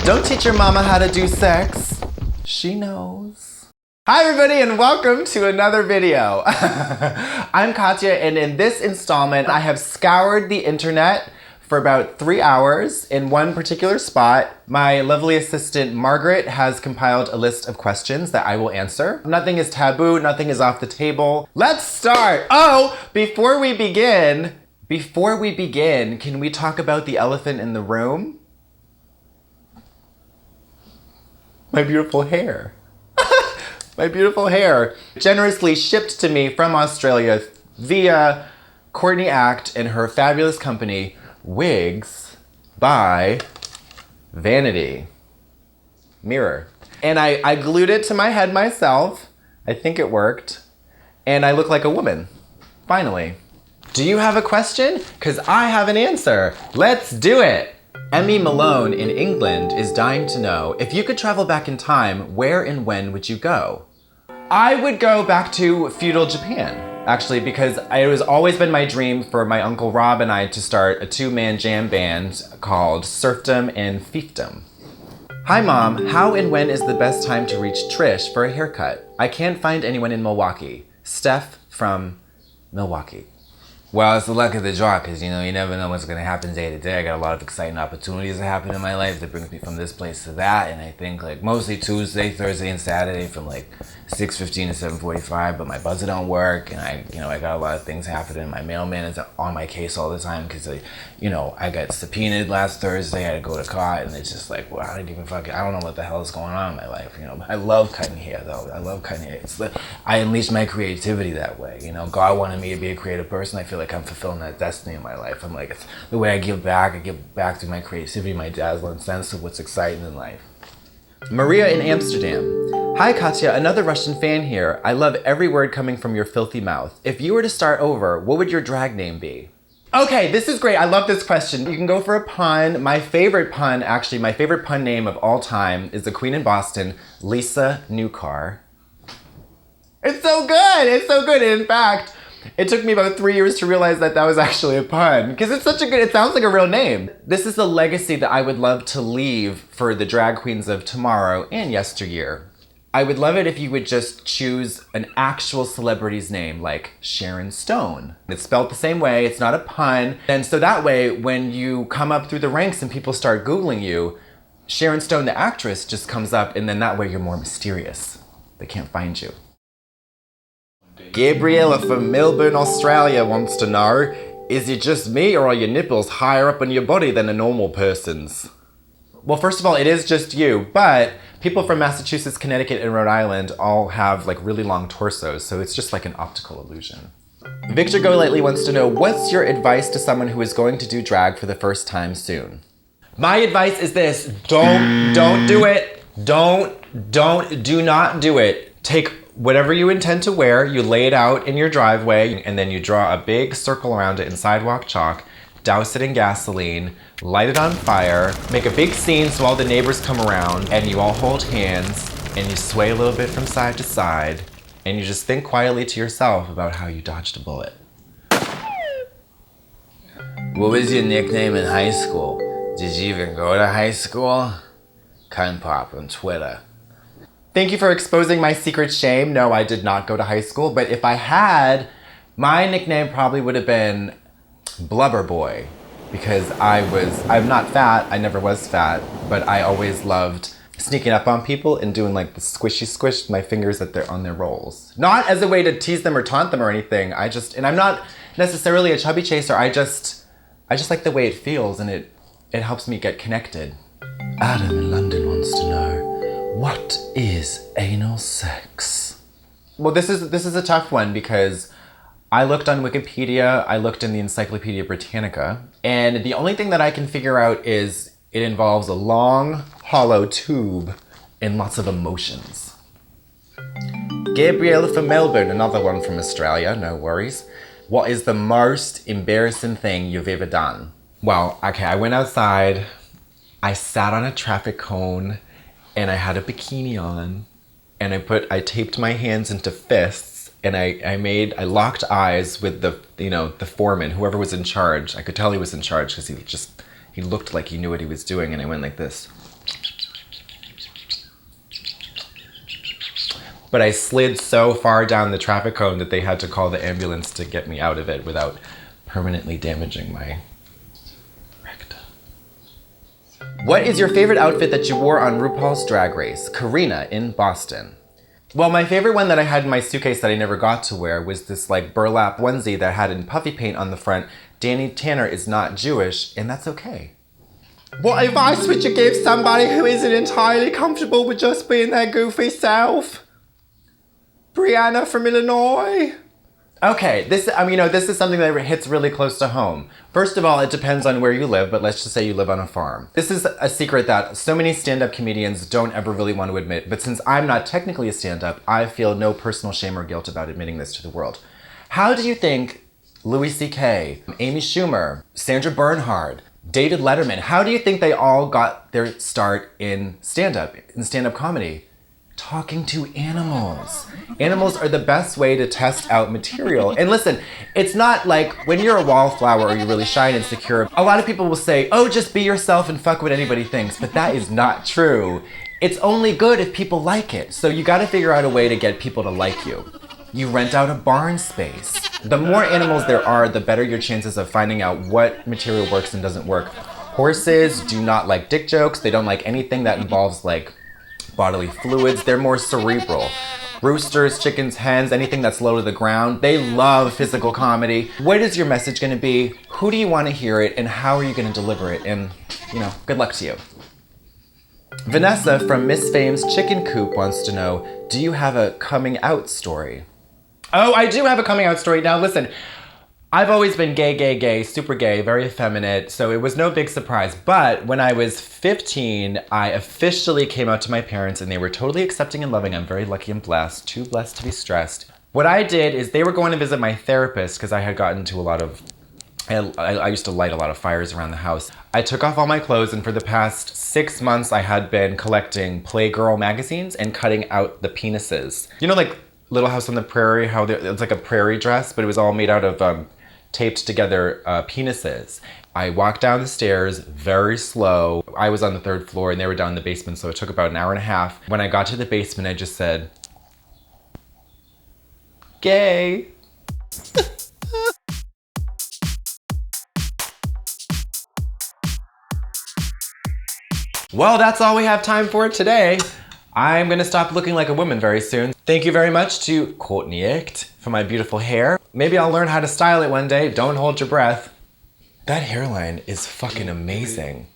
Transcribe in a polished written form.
Don't teach your mama how to do sex. She knows. Hi everybody and welcome to another video. I'm Katya and in this installment I have scoured the internet for about 3 hours in one particular spot. My lovely assistant Margaret has compiled a list of questions that I will answer. Nothing is taboo, nothing is off the table. Let's start! Oh, before we begin, can we talk about the elephant in the room? My beautiful hair. My beautiful hair. Generously shipped to me from Australia via Courtney Act and her fabulous company, Wigs by Vanity Mirror. And I glued it to my head myself. I think it worked. And I look like a woman, finally. Do you have a question? 'Cause I have an answer. Let's do it. Emmy Malone in England is dying to know, if you could travel back in time, where and when would you go? I would go back to feudal Japan, actually, because it has always been my dream for my Uncle Rob and I to start a two-man jam band called Serfdom and Fiefdom. Hi Mom, how and when is the best time to reach Trish for a haircut? I can't find anyone in Milwaukee. Steph from Milwaukee. Well, it's the luck of the draw, because, you know, you never know what's going to happen day to day. I got a lot of exciting opportunities that happen in my life that brings me from this place to that, and I think, like, mostly Tuesday, Thursday, and Saturday from, like, 6:15 to 7:45, but my buzzer don't work, and I got a lot of things happening. My mailman is on my case all the time, because, I got subpoenaed last Thursday, I had to go to court, and it's just like, well, I don't know what the hell is going on in my life, I love cutting hair, though. I love cutting hair. I unleash my creativity that way, God wanted me to be a creative person. I feel like I'm fulfilling that destiny in my life. I'm like, it's the way I give back through my creativity, my dazzling sense of what's exciting in life. Maria in Amsterdam. Hi Katya, another Russian fan here. I love every word coming from your filthy mouth. If you were to start over, what would your drag name be? Okay, this is great. I love this question. You can go for a pun. My favorite pun name of all time is the Queen in Boston, Lisa Newcar. It's so good. It's so good. In fact, it took me about 3 years to realize that was actually a pun, because it sounds like a real name. This is the legacy that I would love to leave for the drag queens of tomorrow and yesteryear. I would love it if you would just choose an actual celebrity's name, like Sharon Stone. It's spelled the same way, it's not a pun. And so that way, when you come up through the ranks and people start Googling you, Sharon Stone, the actress, just comes up, and then that way you're more mysterious. They can't find you. Gabriella from Melbourne, Australia wants to know, is it just me or are your nipples higher up on your body than a normal person's? Well, first of all, it is just you, but people from Massachusetts, Connecticut, and Rhode Island all have like really long torsos, so it's just like an optical illusion. Victor Golightly wants to know, what's your advice to someone who is going to do drag for the first time soon? My advice is this, don't do it. Do not do it. Take whatever you intend to wear, you lay it out in your driveway, and then you draw a big circle around it in sidewalk chalk, douse it in gasoline, light it on fire, make a big scene so all the neighbors come around, and you all hold hands, and you sway a little bit from side to side, and you just think quietly to yourself about how you dodged a bullet. What was your nickname in high school? Did you even go to high school? Cunt Pop on Twitter. Thank you for exposing my secret shame. No, I did not go to high school, but if I had, my nickname probably would have been Blubber Boy, because I'm not fat, I never was fat, but I always loved sneaking up on people and doing like the squishy squish with my fingers on their rolls. Not as a way to tease them or taunt them or anything, and I'm not necessarily a chubby chaser, I just like the way it feels, and it helps me get connected. Adam in London wants to know, what is anal sex? Well, this is a tough one, because I looked on Wikipedia, I looked in the Encyclopedia Britannica, and the only thing that I can figure out is it involves a long, hollow tube and lots of emotions. Gabriella from Melbourne, another one from Australia, no worries. What is the most embarrassing thing you've ever done? Well, okay, I went outside, I sat on a traffic cone, and I had a bikini on, and I taped my hands into fists, and I locked eyes with the foreman, whoever was in charge. I could tell he was in charge because he looked like he knew what he was doing, and I went like this. but I slid so far down the traffic cone that they had to call the ambulance to get me out of it without permanently damaging my rectum. What is your favorite outfit that you wore on RuPaul's Drag Race? Karina in Boston. Well, my favorite one that I had in my suitcase that I never got to wear was this like burlap onesie that had in puffy paint on the front, Danny Tanner is not Jewish, and that's okay. What advice would you give somebody who isn't entirely comfortable with just being their goofy self? Brianna from Illinois. Okay, this is something that hits really close to home. First of all, it depends on where you live, but let's just say you live on a farm. This is a secret that so many stand-up comedians don't ever really want to admit, but since I'm not technically a stand-up, I feel no personal shame or guilt about admitting this to the world. How do you think Louis C.K., Amy Schumer, Sandra Bernhard, David Letterman, how do you think they all got their start in stand-up comedy? Talking to animals. Animals are the best way to test out material. And listen, it's not like when you're a wallflower or you're really shy and insecure, a lot of people will say, oh, just be yourself and fuck what anybody thinks. But that is not true. It's only good if people like it. So you gotta figure out a way to get people to like you. You rent out a barn space. The more animals there are, the better your chances of finding out what material works and doesn't work. Horses do not like dick jokes. They don't like anything that involves like bodily fluids. They're more cerebral. Roosters, chickens, hens, anything that's low to the ground, they love physical comedy. What is your message gonna be? Who do you wanna hear it? And how are you gonna deliver it? And, good luck to you. Vanessa from Miss Fame's Chicken Coop wants to know, do you have a coming out story? Oh, I do have a coming out story. Now listen, I've always been gay, super gay, very effeminate, so it was no big surprise. But when I was 15, I officially came out to my parents and they were totally accepting and loving. I'm very lucky and blessed, too blessed to be stressed. What I did is they were going to visit my therapist because I had gotten to a lot of, I used to light a lot of fires around the house. I took off all my clothes and for the past 6 months I had been collecting Playgirl magazines and cutting out the penises. You know, like Little House on the Prairie, how it's like a prairie dress, but it was all made out of taped together penises. I walked down the stairs very slow. I was on the 3rd floor and they were down in the basement, so it took about an hour and a half. When I got to the basement, I just said, gay. Well, that's all we have time for today. I'm gonna stop looking like a woman very soon. Thank you very much to Courtney Icht for my beautiful hair. Maybe I'll learn how to style it one day. Don't hold your breath. That hairline is fucking amazing.